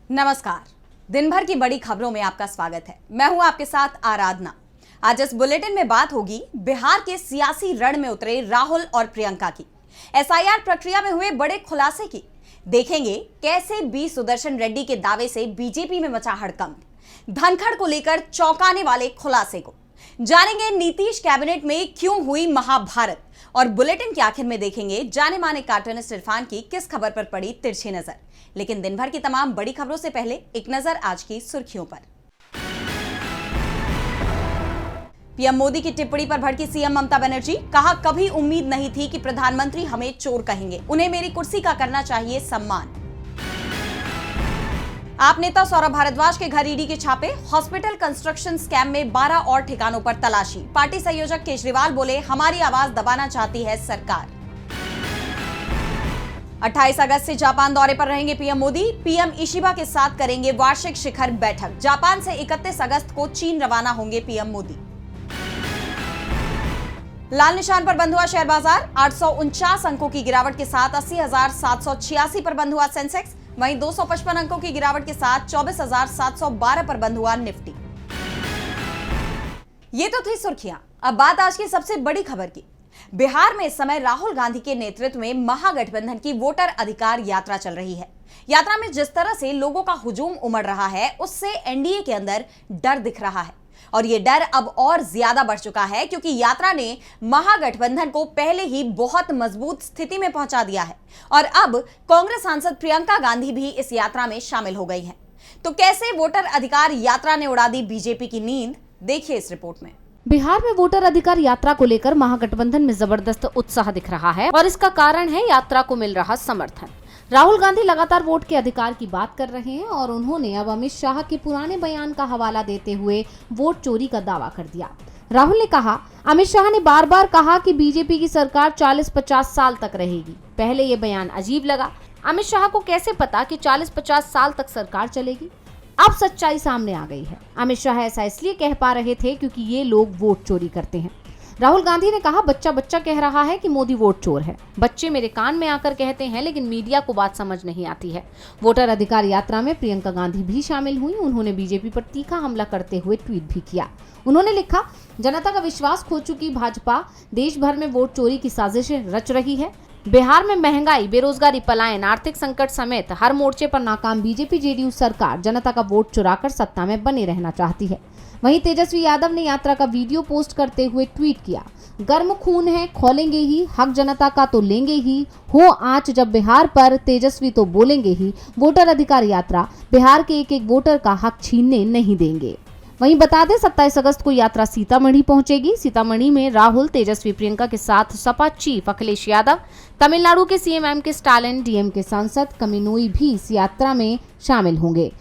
नमस्कार। दिन भर की बड़ी खबरों में आपका स्वागत है। मैं हूं आपके साथ आराधना। आज इस बुलेटिन में बात होगी बिहार के सियासी रण में उतरे राहुल और प्रियंका की, एसआईआर प्रक्रिया में हुए बड़े खुलासे की। देखेंगे कैसे बी सुदर्शन रेड्डी के दावे से बीजेपी में मचा हड़कंप, धनखड़ को लेकर चौंकाने वाले खुलासे को जानेंगे। नीतीश कैबिनेट में क्यों हुई महाभारत, और बुलेटिन के आखिर में देखेंगे जाने माने कार्टूनिस्ट इरफान की किस खबर पर पड़ी तिरछी नजर। लेकिन दिन भर की तमाम बड़ी खबरों से पहले एक नजर आज की सुर्खियों पर। पीएम मोदी की टिप्पणी पर भड़की सीएम ममता बनर्जी, कहा कभी उम्मीद नहीं थी कि प्रधानमंत्री हमें चोर कहेंगे, उन्हें मेरी कुर्सी का करना चाहिए सम्मान। आप नेता सौरभ भारद्वाज के घर ईडी के छापे, हॉस्पिटल कंस्ट्रक्शन स्कैम में 12 और ठिकानों पर तलाशी। पार्टी संयोजक केजरीवाल बोले हमारी आवाज दबाना चाहती है सरकार। 28 अगस्त से जापान दौरे पर रहेंगे पीएम मोदी, पीएम इशिबा के साथ करेंगे वार्षिक शिखर बैठक। जापान से 31 अगस्त को चीन रवाना होंगे पीएम मोदी। लाल निशान पर बंद हुआ शेयर बाजार, 849 अंकों की गिरावट के साथ 80,786 पर बंद हुआ सेंसेक्स। वहीं 255 अंकों की गिरावट के साथ 24,712 पर बंद हुआ निफ्टी। ये तो थी सुर्खियां। अब बात आज की सबसे बड़ी खबर की। बिहार में इस समय राहुल गांधी के नेतृत्व में महागठबंधन की वोटर अधिकार यात्रा चल रही है। यात्रा में जिस तरह से लोगों का हुजूम उमड़ रहा है, उससे एनडीए के अंदर डर दिख रहा है, और यह डर अब और ज्यादा बढ़ चुका है क्योंकि यात्रा ने महागठबंधन को पहले ही बहुत मजबूत स्थिति में पहुंचा दिया है, और अब कांग्रेस सांसद प्रियंका गांधी भी इस यात्रा में शामिल हो गई हैं। तो कैसे वोटर अधिकार यात्रा ने उड़ा दी बीजेपी की नींद, देखिए इस रिपोर्ट में। बिहार में वोटर अधिकार यात्रा को लेकर महागठबंधन में जबरदस्त उत्साह दिख रहा है, और इसका कारण है यात्रा को मिल रहा समर्थन। राहुल गांधी लगातार वोट के अधिकार की बात कर रहे हैं और उन्होंने अब अमित शाह के पुराने बयान का हवाला देते हुए वोट चोरी का दावा कर दिया। राहुल ने कहा, अमित शाह ने बार बार कहा कि बीजेपी की सरकार 40-50 साल तक रहेगी। पहले ये बयान अजीब लगा, अमित शाह को कैसे पता कि 40-50 साल तक सरकार चलेगी। अब सच्चाई सामने आ गई है। अमित शाह ऐसा इसलिए कह पा रहे थे क्योंकि ये लोग वोट चोरी करते हैं। राहुल गांधी ने कहा, बच्चा बच्चा कह रहा है कि मोदी वोट चोर है। बच्चे मेरे कान में आकर कहते हैं, लेकिन मीडिया को बात समझ नहीं आती है। वोटर अधिकार यात्रा में प्रियंका गांधी भी शामिल हुई। उन्होंने बीजेपी पर तीखा हमला करते हुए ट्वीट भी किया। उन्होंने लिखा, जनता का विश्वास खो चुकी भाजपा देश भर में वोट चोरी की साजिशें रच रही है। बिहार में महंगाई, बेरोजगारी, पलायन, आर्थिक संकट समेत हर मोर्चे पर नाकाम बीजेपी जेडीयू सरकार जनता का वोट चुराकर सत्ता में बने रहना चाहती है। वहीं तेजस्वी यादव ने यात्रा का वीडियो पोस्ट करते हुए ट्वीट किया, गर्म खून है, खोलेंगे ही, हक जनता का तो लेंगे ही, हो आंच जब बिहार पर, तेजस्वी तो बोलेंगे ही, वोटर अधिकार यात्रा, बिहार के एक एक वोटर का हक छीनने नहीं देंगे। वहीं बता दें, 27 अगस्त को यात्रा सीतामढ़ी पहुंचेगी। सीतामढ़ी में राहुल, तेजस्वी, प्रियंका के साथ सपा चीफ अखिलेश यादव, तमिलनाडु के सीएम एम के स्टालिन, डीएम के सांसद कमिनोई भी इस यात्रा में शामिल होंगे।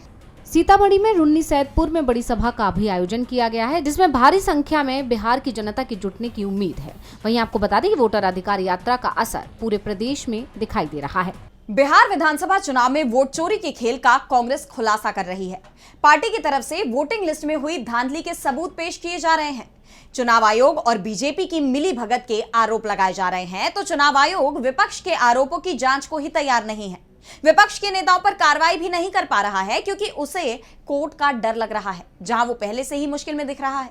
सीतामढ़ी में रुन्नी सैदपुर में बड़ी सभा का भी आयोजन किया गया है, जिसमें भारी संख्या में बिहार की जनता की जुटने की उम्मीद है। वहीं आपको बता दें कि वोटर अधिकार यात्रा का असर पूरे प्रदेश में दिखाई दे रहा है। बिहार विधानसभा चुनाव में वोट चोरी के खेल का कांग्रेस खुलासा कर रही है। पार्टी की तरफ से वोटिंग लिस्ट में हुई धांधली के सबूत पेश किए जा रहे हैं। चुनाव आयोग और बीजेपी की मिली भगत के आरोप लगाए जा रहे हैं, तो चुनाव आयोग विपक्ष के आरोपों की जांच को ही तैयार नहीं है। विपक्ष के नेताओं पर कार्रवाई भी नहीं कर पा रहा है क्योंकि उसे कोर्ट का डर लग रहा है, जहां वो पहले से ही मुश्किल में दिख रहा है।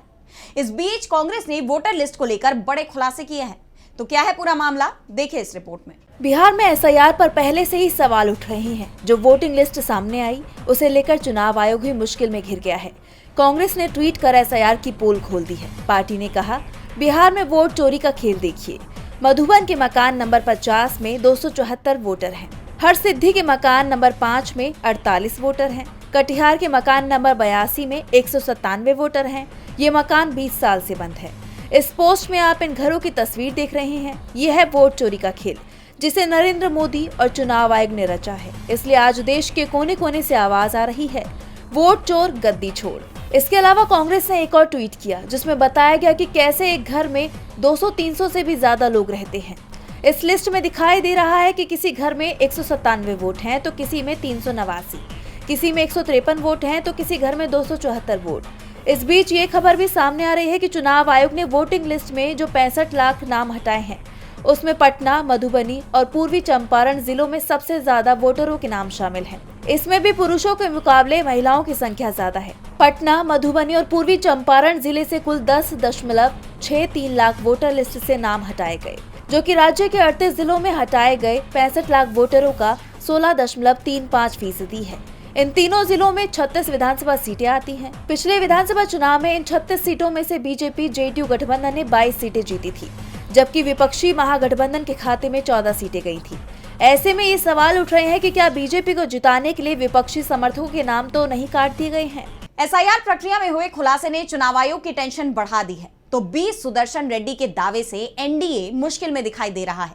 इस बीच कांग्रेस ने वोटर लिस्ट को लेकर बड़े खुलासे किए हैं। तो क्या है पूरा मामला, देखिए इस रिपोर्ट में। बिहार में एसआईआर पर पहले से ही सवाल उठ रहे हैं। जो वोटिंग लिस्ट सामने आई, उसे लेकर चुनाव आयोग भी मुश्किल में घिर गया है। कांग्रेस ने ट्वीट कर एसआईआर की पोल खोल दी है। पार्टी ने कहा, बिहार में वोट चोरी का खेल देखिए। मधुबन के मकान नंबर 50 में 274 वोटर हैं। हरसिद्धि के मकान नंबर 5 में 48 वोटर हैं। कटिहार के मकान नंबर 82 में 197 वोटर हैं। ये मकान 20 साल से बंद है। इस पोस्ट में आप इन घरों की तस्वीर देख रहे हैं। यह है वोट चोरी का खेल, जिसे नरेंद्र मोदी और चुनाव आयोग ने रचा है। इसलिए आज देश के कोने कोने से आवाज आ रही है, वोट चोर गद्दी छोड़। इसके अलावा कांग्रेस ने एक और ट्वीट किया, जिसमें बताया गया कि कैसे एक घर में 200-300 से भी ज्यादा लोग रहते हैं। इस लिस्ट में दिखाई दे रहा है कि किसी घर में 197 वोट हैं तो किसी में 389, किसी में 153 वोट हैं तो किसी घर में 274 वोट। इस बीच ये खबर भी सामने आ रही है कि चुनाव आयोग ने वोटिंग लिस्ट में जो 65 लाख नाम हटाए हैं, उसमें पटना, मधुबनी और पूर्वी चंपारण जिलों में सबसे ज्यादा वोटरों के नाम शामिल हैं। इसमें भी पुरुषों के मुकाबले महिलाओं की संख्या ज्यादा है। पटना, मधुबनी और पूर्वी चंपारण जिले से कुल 10.63 लाख वोटर लिस्ट से नाम हटाए गए, जो कि राज्य के 38 जिलों में हटाए गए 65 लाख वोटरों का 16.35% है। इन तीनों जिलों में 36 विधानसभा सीटें आती हैं। पिछले विधानसभा चुनाव में इन 36 सीटों में से बीजेपी जेडीयू गठबंधन ने 22 सीटें जीती थी, जबकि विपक्षी महागठबंधन के खाते में 14 सीटें गई थी। ऐसे में ये सवाल उठ रहे हैं कि क्या बीजेपी को जिताने के लिए विपक्षी समर्थकों के नाम तो नहीं काट दिए गए हैं। एसआईआर प्रक्रिया में हुए खुलासे ने चुनाव आयोग की टेंशन बढ़ा दी है, तो बी सुदर्शन रेड्डी के दावे से एनडीए मुश्किल में दिखाई दे रहा है।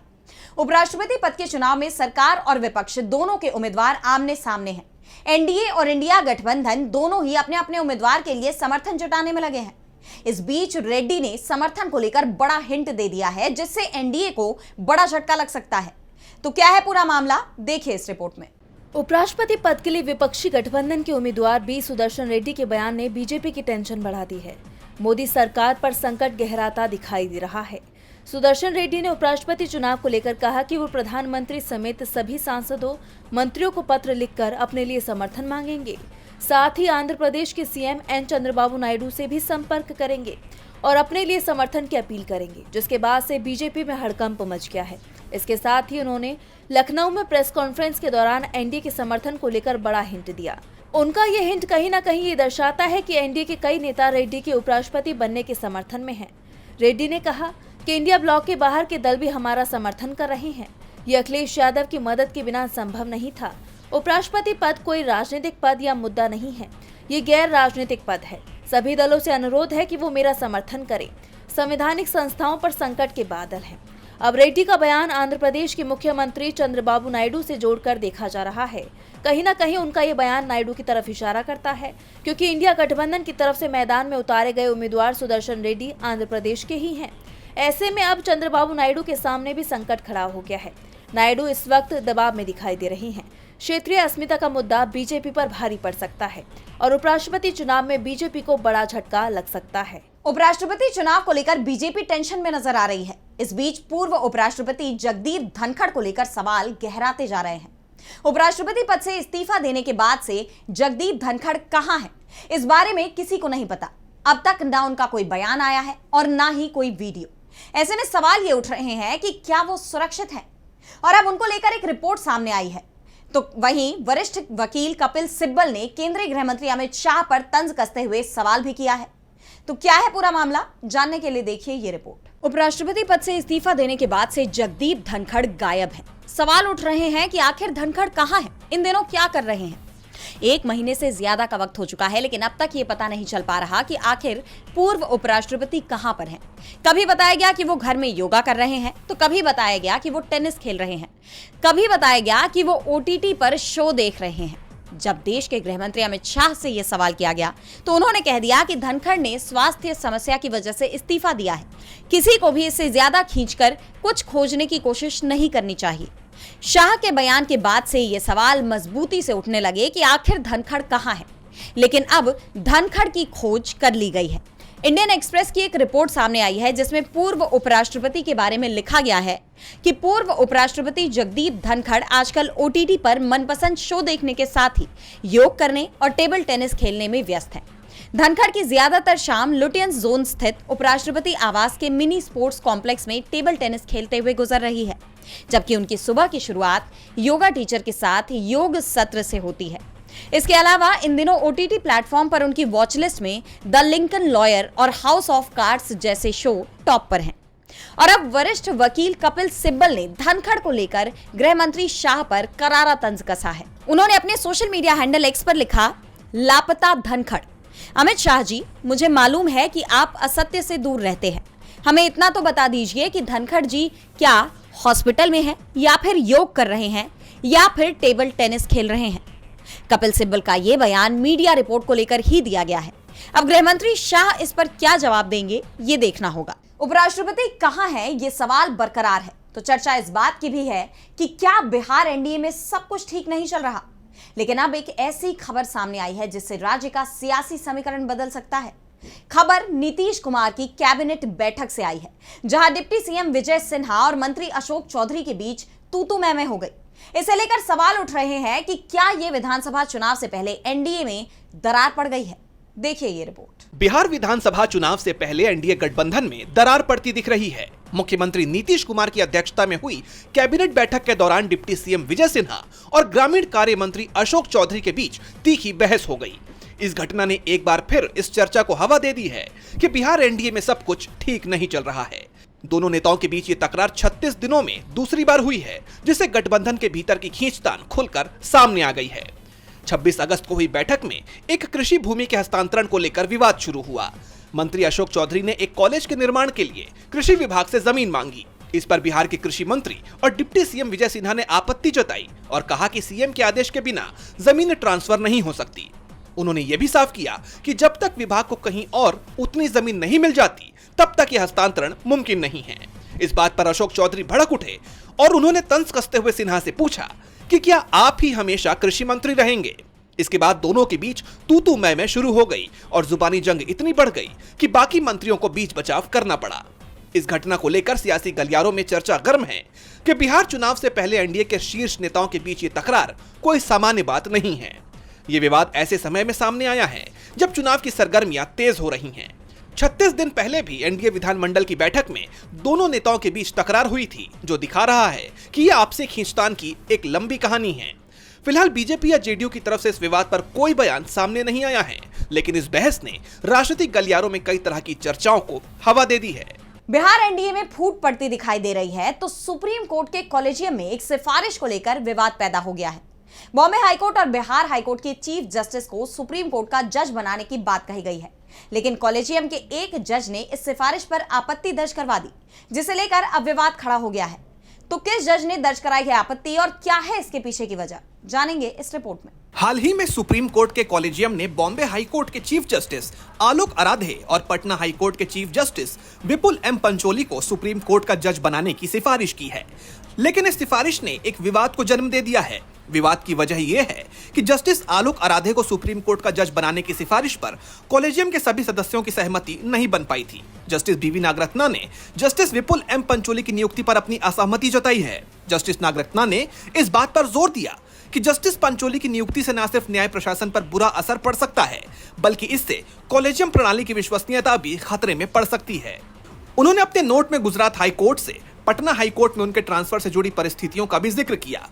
उपराष्ट्रपति पद के चुनाव में सरकार और विपक्ष दोनों के उम्मीदवार आमने सामने हैं। एनडीए और इंडिया गठबंधन दोनों ही अपने अपने उम्मीदवार के लिए समर्थन जुटाने में लगे हैं। इस बीच रेड्डी ने समर्थन को लेकर बड़ा हिंट दे दिया है, जिससे एनडीए को बड़ा झटका लग सकता है। तो क्या है पूरा मामला, देखिए इस रिपोर्ट में। उपराष्ट्रपति पद के लिए विपक्षी गठबंधन के उम्मीदवार बी सुदर्शन रेड्डी के बयान ने बीजेपी की टेंशन बढ़ा दी है। मोदी सरकार पर संकट गहराता दिखाई दे रहा है। सुदर्शन रेड्डी ने उपराष्ट्रपति चुनाव को लेकर कहा कि वो प्रधानमंत्री समेत सभी सांसदों, मंत्रियों को पत्र लिखकर अपने लिए समर्थन मांगेंगे। साथ ही आंध्र प्रदेश के सीएम एन चंद्रबाबू नायडू से भी संपर्क करेंगे और अपने लिए समर्थन की अपील करेंगे, जिसके बाद से बीजेपी में हड़कंप मच गया है। इसके साथ ही उन्होंने लखनऊ में प्रेस कॉन्फ्रेंस के दौरान एनडीए के समर्थन को लेकर बड़ा हिंट दिया। उनका ये हिंट कहीं न कहीं ये दर्शाता है कि एनडीए के कई नेता रेड्डी के उपराष्ट्रपति बनने के समर्थन में हैं। रेड्डी ने कहा कि इंडिया ब्लॉक के बाहर के दल भी हमारा समर्थन कर रहे हैं। ये अखिलेश यादव की मदद के बिना संभव नहीं था। उपराष्ट्रपति पद कोई राजनीतिक पद या मुद्दा नहीं है, ये गैर राजनीतिक पद है। सभी दलों से अनुरोध है कि वो मेरा समर्थन करें। संवैधानिक संस्थाओं पर संकट के बादल हैं। अब रेड्डी का बयान आंध्र प्रदेश के मुख्यमंत्री चंद्रबाबू नायडू से जोड़कर देखा जा रहा है। कहीं ना कहीं उनका ये बयान नायडू की तरफ इशारा करता है, क्योंकि इंडिया गठबंधन की तरफ से मैदान में उतारे गए उम्मीदवार सुदर्शन रेड्डी आंध्र प्रदेश के ही हैं। ऐसे में अब चंद्रबाबू नायडू के सामने भी संकट खड़ा हो गया है। नायडू इस वक्त दबाव में दिखाई दे रही हैं। क्षेत्रीय अस्मिता का मुद्दा बीजेपी पर भारी पड़ सकता है और उपराष्ट्रपति चुनाव में बीजेपी को बड़ा झटका लग सकता है। उपराष्ट्रपति चुनाव को लेकर बीजेपी टेंशन में नजर आ रही है। इस बीच पूर्व उपराष्ट्रपति जगदीप धनखड़ को लेकर सवाल गहराते जा रहे हैं। उपराष्ट्रपति पद से इस्तीफा देने के बाद से जगदीप धनखड़ कहां है, इस बारे में किसी को नहीं पता। अब तक ना उनका कोई बयान आया है और ना ही कोई वीडियो। ऐसे में सवाल ये उठ रहे हैं कि क्या वो सुरक्षित हैं? और अब उनको लेकर एक रिपोर्ट सामने आई है। तो वहीं वरिष्ठ वकील कपिल सिब्बल ने केंद्रीय गृह मंत्री अमित शाह पर तंज कसते हुए सवाल भी किया है। तो क्या है पूरा मामला, जानने के लिए देखिए ये रिपोर्ट। उपराष्ट्रपति पद से इस्तीफा देने के बाद से जगदीप धनखड़ गायब हैं। सवाल उठ रहे हैं कि आखिर धनखड़ कहां हैं, इन दिनों क्या कर रहे हैं। 1 महीने से ज्यादा का वक्त हो चुका है, लेकिन अब तक ये पता नहीं चल पा रहा कि आखिर पूर्व उपराष्ट्रपति कहां पर हैं। कभी बताया गया कि वो घर में योगा कर रहे हैं, तो कभी बताया गया कि वो टेनिस खेल रहे हैं, कभी बताया गया कि वो ओटीटी पर शो देख रहे हैं। जब देश के गृह मंत्री अमित शाह से यह सवाल किया गया, तो उन्होंने कह दिया कि धनखड़ ने स्वास्थ्य समस्या की वजह से इस्तीफा दिया है। किसी को भी इससे ज्यादा खींचकर कुछ खोजने की कोशिश नहीं करनी चाहिए। शाह के बयान के बाद से ये सवाल मजबूती से उठने लगे कि आखिर धनखड़ कहां है। लेकिन अब धनखड़ की खोज कर ली गई है। इंडियन एक्सप्रेस की एक रिपोर्ट सामने आई है, जिसमें पूर्व उपराष्ट्रपति के बारे में लिखा गया है कि पूर्व उपराष्ट्रपति जगदीप धनखड़ आजकल ओटीटी पर मनपसंद शो देखने के साथ ही योग करने और टेबल टेनिस खेलने में व्यस्त हैं। धनखड़ की ज्यादातर शाम लुटियंस जोन स्थित उपराष्ट्रपति आवास के मिनी स्पोर्ट्स कॉम्प्लेक्स में टेबल टेनिस खेलते हुए गुजर रही है, जबकि उनकी सुबह की शुरुआत योगा टीचर के साथ योग सत्र से होती है। इसके अलावा इन दिनों ओटीटी प्लेटफॉर्म पर उनकी वॉच लिस्ट में द लिंकन लॉयर और हाउस ऑफ कार्ड्स जैसे शो टॉप पर हैं। और अब वरिष्ठ वकील कपिल सिब्बल ने धनखड़ को लेकर गृह मंत्री शाह पर करारा तंज कसा है। उन्होंने अपने सोशल मीडिया हैंडल एक्स पर लिखा, लापता धनखड़। अमित शाह जी, मुझे मालूम है कि आप असत्य से दूर रहते हैं। हमें इतना तो बता दीजिए कि धनखड़ जी क्या हॉस्पिटल में हैं, या फिर योग कर रहे हैं, या फिर टेबल टेनिस खेल रहे हैं। कपिल सिब्बल का यह बयान मीडिया रिपोर्ट को लेकर ही दिया गया है। अब गृह मंत्री शाह इस पर क्या जवाब देंगे, ये देखना होगा। उपराष्ट्रपति कहां है, ये सवाल बरकरार है। तो चर्चा इस बात की भी है कि क्या बिहार एनडीए में सब कुछ ठीक नहीं चल रहा। लेकिन अब एक ऐसी खबर सामने आई है जिससे राज्य का सियासी समीकरण बदल सकता है। खबर नीतीश कुमार की कैबिनेट बैठक से आई है, जहां डिप्टी सीएम विजय सिन्हा और मंत्री अशोक चौधरी के बीच तू मैं हो गई। इसे लेकर सवाल उठ रहे हैं कि क्या ये विधानसभा चुनाव से पहले एनडीए में दरार पड़ गई है। देखिए ये रिपोर्ट। बिहार विधानसभा चुनाव से पहले एनडीए गठबंधन में दरार पड़ती दिख रही है। मुख्यमंत्री नीतीश कुमार की अध्यक्षता में हुई कैबिनेट बैठक के दौरान डिप्टी सीएम विजय सिन्हा और ग्रामीण कार्य मंत्री अशोक चौधरी के बीच तीखी बहस हो गई। इस घटना ने एक बार फिर इस चर्चा को हवा दे दी है कि बिहार एनडीए में सब कुछ ठीक नहीं चल रहा है। दोनों नेताओं के बीच ये तकरार 36 दिनों में दूसरी बार हुई है, जिससे गठबंधन के भीतर की खींचतान खुलकर सामने आ गई है। 26 अगस्त को हुई बैठक में एक कृषि भूमि के हस्तांतरण को लेकर विवाद शुरू हुआ। मंत्री अशोक चौधरी ने एक कॉलेज के निर्माण के लिए कृषि विभाग से जमीन मांगी। इस पर बिहार के कृषि मंत्री और डिप्टी सीएम विजय सिन्हा ने आपत्ति जताई और कहा कि सीएम के आदेश के बिना जमीन ट्रांसफर नहीं हो सकती। उन्होंने यह भी साफ किया कि जब तक विभाग को कहीं और उतनी जमीन नहीं मिल जाती, तब तक यह हस्तांतरण मुमकिन नहीं है। इस बात पर अशोक चौधरी भड़क उठे और उन्होंने तंज कसते हुए सिन्हा से पूछा कि क्या आप ही हमेशा कृषि मंत्री रहेंगे। इसके बाद दोनों के बीच तू मैं शुरू हो गई और जुबानी जंग इतनी बढ़ गई कि बाकी मंत्रियों को बीच बचाव करना पड़ा। इस घटना को लेकर सियासी गलियारों में चर्चा गर्म है कि बिहार चुनाव से पहले एनडीए के शीर्ष नेताओं के बीच ये तकरार कोई सामान्य बात नहीं है। ये विवाद ऐसे समय में सामने आया है जब चुनाव की सरगर्मियां तेज हो रही हैं। 36 दिन पहले भी एनडीए विधानमंडल की बैठक में दोनों नेताओं के बीच तकरार हुई थी, जो दिखा रहा है कि यह आपसी खींचतान की एक लंबी कहानी है। फिलहाल बीजेपी या जेडीयू की तरफ से इस विवाद पर कोई बयान सामने नहीं आया है, लेकिन इस बहस ने राजनीतिक गलियारों में कई तरह की चर्चाओं को हवा दे दी है। बिहार एनडीए में फूट पड़ती दिखाई दे रही है तो सुप्रीम कोर्ट के कॉलेजियम में एक सिफारिश को लेकर विवाद पैदा हो गया है। बॉम्बे हाईकोर्ट और बिहार हाईकोर्ट के चीफ जस्टिस को सुप्रीम कोर्ट का जज बनाने की बात कही गई है, लेकिन कॉलेजियम के एक जज ने इस सिफारिश पर आपत्ति दर्ज करवा दी, जिसे लेकर अब विवाद खड़ा हो गया है। तो किस जज ने दर्ज कराई है आपत्ति और क्या है इसके पीछे की वजह, जानेंगे इस रिपोर्ट में। हाल ही में सुप्रीम कोर्ट के कॉलेजियम ने बॉम्बे हाई कोर्ट के चीफ जस्टिस आलोक आराधे और पटना हाई कोर्ट के चीफ जस्टिस विपुल एम पंचोली को सुप्रीम कोर्ट का जज बनाने की सिफारिश की है, लेकिन इस सिफारिश ने एक विवाद को जन्म दे दिया है। विवाद की वजह यह है कि जस्टिस आलोक आराधे को सुप्रीम कोर्ट का जज बनाने की सिफारिश पर कॉलेजियम के सभी सदस्यों की सहमति नहीं बन पाई थी। जस्टिस बीवी नागरत्ना ने जस्टिस विपुल एम पंचोली की नियुक्ति पर अपनी असहमति जताई है। जस्टिस नागरत्ना ने इस बात पर जोर दिया कि जस्टिस पंचोली की नियुक्ति से न सिर्फ न्याय प्रशासन पर बुरा असर पड़ सकता है, बल्कि इससे कॉलेजियम प्रणाली की विश्वसनीयता भी खतरे में पड़ सकती है। उन्होंने अपने नोट में गुजरात हाई कोर्ट से पटना हाई कोर्ट में उनके ट्रांसफर से जुड़ी परिस्थितियों का भी जिक्र किया।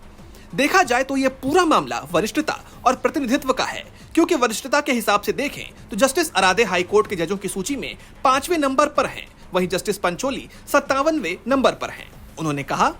देखा जाए तो यह पूरा मामला वरिष्ठता और प्रतिनिधित्व का है, क्योंकि वरिष्ठता के हिसाब से देखें तो जस्टिस आराधे हाई कोर्ट के जजों की सूची में 5वें नंबर पर हैं, वहीं जस्टिस पंचोली 57वें नंबर पर हैं। उन्होंने कहा,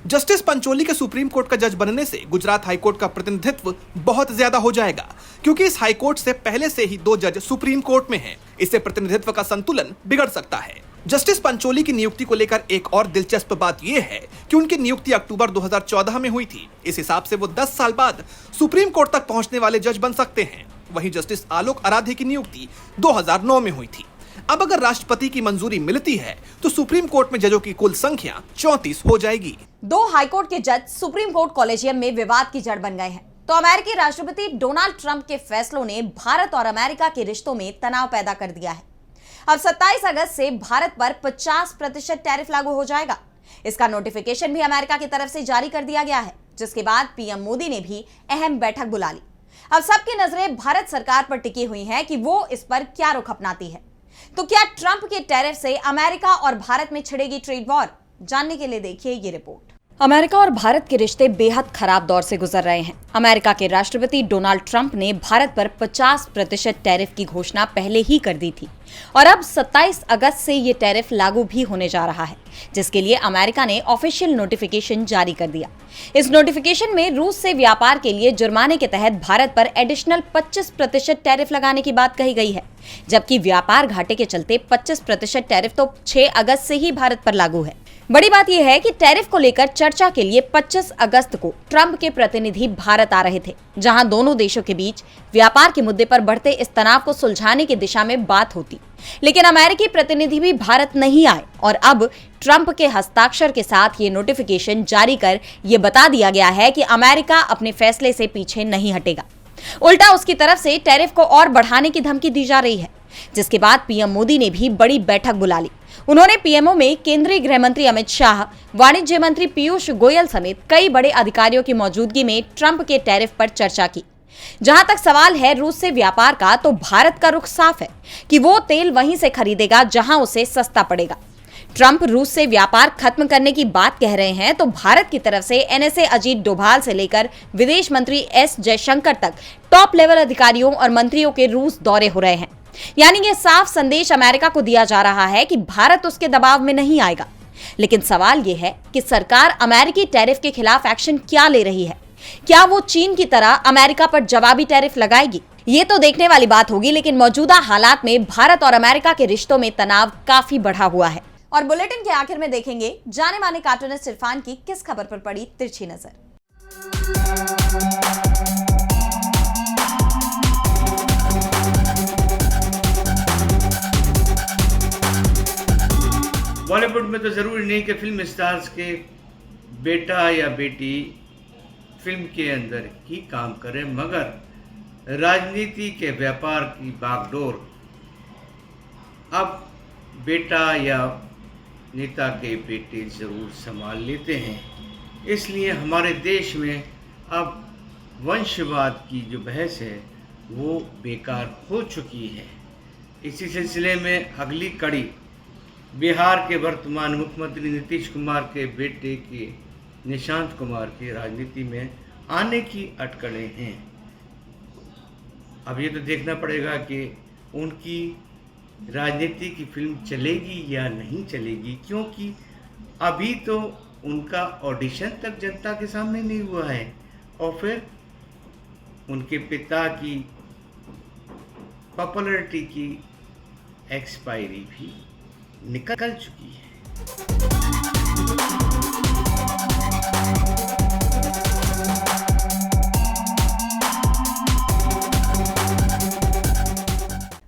जस्टिस पंचोली के सुप्रीम कोर्ट का जज बनने से गुजरात हाई कोर्ट का प्रतिनिधित्व बहुत ज्यादा हो जाएगा, क्योंकि इस हाई कोर्ट से पहले से ही 2 जज सुप्रीम कोर्ट में हैं। इससे प्रतिनिधित्व का संतुलन बिगड़ सकता है। जस्टिस पंचोली की नियुक्ति को लेकर एक और दिलचस्प बात यह है कि उनकी नियुक्ति अक्टूबर 2014 में हुई थी। इस हिसाब से वो 10 साल बाद सुप्रीम कोर्ट तक पहुंचने वाले जज बन सकते हैं। वहीं जस्टिस आलोक आराधे की नियुक्ति 2009 में हुई थी। अब अगर राष्ट्रपति की मंजूरी मिलती है तो सुप्रीम कोर्ट में जजों की कुल संख्या 34 हो जाएगी। 2 हाईकोर्ट के जज सुप्रीम कोर्ट कॉलेजियम में विवाद की जड़ बन गए हैं। तो अमेरिकी राष्ट्रपति डोनाल्ड ट्रंप के फैसलों ने भारत और अमेरिका के रिश्तों में तनाव पैदा कर दिया है। अब 27 अगस्त से भारत पर 50% टैरिफ लागू हो जाएगा। इसका नोटिफिकेशन भी अमेरिका की तरफ से जारी कर दिया गया है, जिसके बाद पीएम मोदी ने भी अहम बैठक बुला ली। अब सबकी नजरें भारत सरकार पर टिकी हुई हैं कि वो इस पर क्या रुख अपनाती है। तो क्या ट्रंप के टैरिफ से अमेरिका और भारत में छिड़ेगी ट्रेड वॉर? जानने के लिए देखिए ये रिपोर्ट। अमेरिका और भारत के रिश्ते बेहद खराब दौर से गुजर रहे हैं। अमेरिका के राष्ट्रपति डोनाल्ड ट्रंप ने भारत पर 50% टैरिफ की घोषणा पहले ही कर दी थी और अब 27 अगस्त से ये टैरिफ लागू भी होने जा रहा है, जिसके लिए अमेरिका ने ऑफिशियल नोटिफिकेशन जारी कर दिया। इस नोटिफिकेशन में रूस से व्यापार के लिए जुर्माने के तहत भारत पर एडिशनल 25% टैरिफ लगाने की बात कही गई है, जबकि व्यापार घाटे के चलते 25% टैरिफ तो 6 अगस्त से ही भारत पर लागू है। बड़ी बात यह है कि टैरिफ को लेकर चर्चा के लिए 25 अगस्त को ट्रंप के प्रतिनिधि भारत आ रहे थे, जहां दोनों देशों के बीच व्यापार के मुद्दे पर बढ़ते इस तनाव को सुलझाने की दिशा में बात होती। लेकिन अमेरिकी प्रतिनिधि भी भारत नहीं आए और अब ट्रंप के हस्ताक्षर के साथ ये नोटिफिकेशन जारी कर ये बता दिया गया है कि अमेरिका अपने फैसले से पीछे नहीं हटेगा। उल्टा उसकी तरफ से टैरिफ को और बढ़ाने की धमकी दी जा रही है। जिसके बाद पीएम मोदी ने भी बड़ी बैठक बुला ली। उन्होंने पीएमओ में केंद्रीय गृह मंत्री अमित शाह, वाणिज्य मंत्री पीयूष गोयल समेत कई बड़े अधिकारियों की मौजूदगी में ट्रंप के टैरिफ पर चर्चा की। जहां तक सवाल है रूस से व्यापार का, तो भारत का रुख साफ है कि वो तेल वहीं से खरीदेगा जहां उसे सस्ता पड़ेगा। ट्रंप रूस से व्यापार खत्म करने की बात कह रहे हैं, तो भारत की तरफ से एनएसए अजीत डोभाल से लेकर विदेश मंत्री एस जयशंकर तक टॉप लेवल अधिकारियों और मंत्रियों के रूस दौरे हो रहे हैं। यानी ये साफ संदेश अमेरिका को दिया जा रहा है कि भारत उसके दबाव में नहीं आएगा। लेकिन सवाल ये है कि सरकार अमेरिकी टैरिफ के खिलाफ एक्शन क्या ले रही है? क्या वो चीन की तरह अमेरिका पर जवाबी टैरिफ लगाएगी? ये तो देखने वाली बात होगी, लेकिन मौजूदा हालात में भारत और अमेरिका के रिश्तों में तनाव काफी बढ़ा हुआ है। और बुलेटिन के आखिर में देखेंगे जाने माने कार्टूनिस्ट इरफान की किस खबर पर पड़ी तिरछी नजर। बॉलीवुड में तो ज़रूरी नहीं कि फिल्म स्टार्स के बेटा या बेटी फिल्म के अंदर ही काम करें, मगर राजनीति के व्यापार की बागडोर अब बेटा या नेता के बेटे ज़रूर संभाल लेते हैं। इसलिए हमारे देश में अब वंशवाद की जो बहस है वो बेकार हो चुकी है। इसी सिलसिले में अगली कड़ी बिहार के वर्तमान मुख्यमंत्री नीतीश कुमार के बेटे के निशांत कुमार की राजनीति में आने की अटकलें हैं। अब ये तो देखना पड़ेगा कि उनकी राजनीति की फिल्म चलेगी या नहीं चलेगी, क्योंकि अभी तो उनका ऑडिशन तक जनता के सामने नहीं हुआ है और फिर उनके पिता की पॉपुलैरिटी की एक्सपायरी भी निकल चुकी है।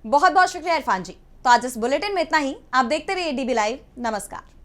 बहुत बहुत शुक्रिया इरफान जी। तो आज इस बुलेटिन में इतना ही। आप देखते रहिए डीबी लाइव। नमस्कार।